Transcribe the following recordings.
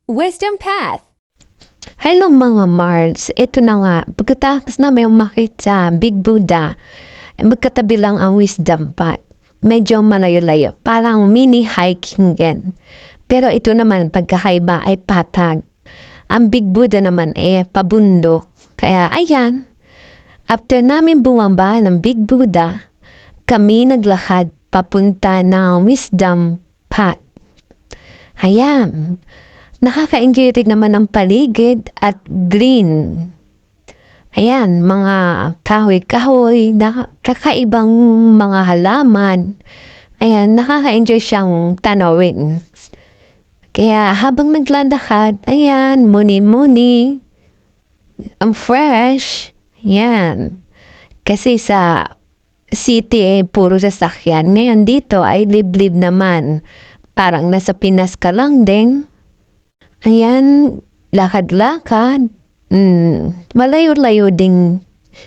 Wisdom Path. Hello mga Mars, ito na nga, pagkatapos na may makita, Big Buddha, magkatabi lang ang wisdom path. Medyo malayo-layo, parang mini hiking din. Pero ito naman, pagkakaiba ay patag. Ang Big Buddha naman ay pabundok. Kaya ayan, after namin bumaba ng Big Buddha, kami naglakad papunta ng wisdom path. Ayan. Nakaka-enjoy rin naman ang paligid at green. Ayan, mga kahoy-kahoy, kakaibang mga halaman. Ayan, nakaka-enjoy siyang tanawin. Kaya habang naglalakad, ayan, muni-muni, ang fresh. Ayan. Kasi sa city, puro sasakyan. Ngayon dito ay liblib naman. Parang nasa Pinas ka lang din. Ayan, lakad-lakad. Malayo-layo din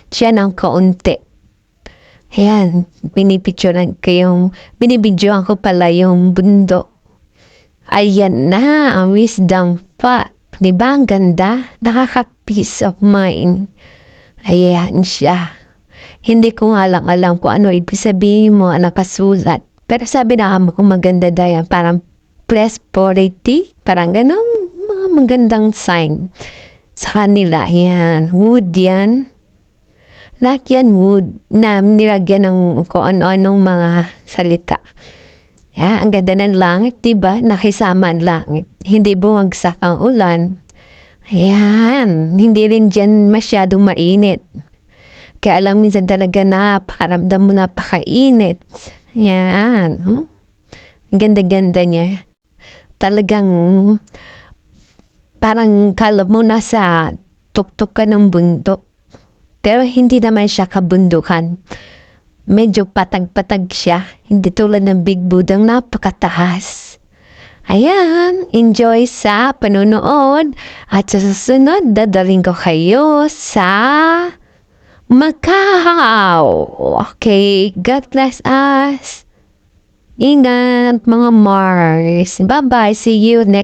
siya ng kaunti. Ayan, binibidyoan ko pala yung bundok. Ayan na, ang wisdom path. Diba ang ganda? Nakaka-peace of mind. Ayan siya. Hindi ko nga lang alam kung ano ibig sabihin mo, nakasulat. Pero sabi na kamo kung maganda dayan, parang prosperity, parang ganun, mga magandang sign sa kanila. Yan, wood yan. Lahat yan wood na nilagyan ng kung ano-anong mga salita. Yan, ang ganda ng langit, diba? Nakisama ang langit. Hindi bumagsak ang ulan. Ayan, hindi rin dyan masyadong mainit. Kaya alam minsan talaga napakaramdam mo napakainit. Yan. Ang ganda-ganda niya. Talagang parang kala mo nasa tuktok ka ng bundok. Pero hindi naman siya kabundukan. Medyo patag-patag siya. Hindi tulad ng Big Buddha, napakataas. Ayan, enjoy sa panonood. At sa susunod, dadaling ko kayo sa Macau. Okay, God bless us. Ingat mga Mars. Bye-bye. See you next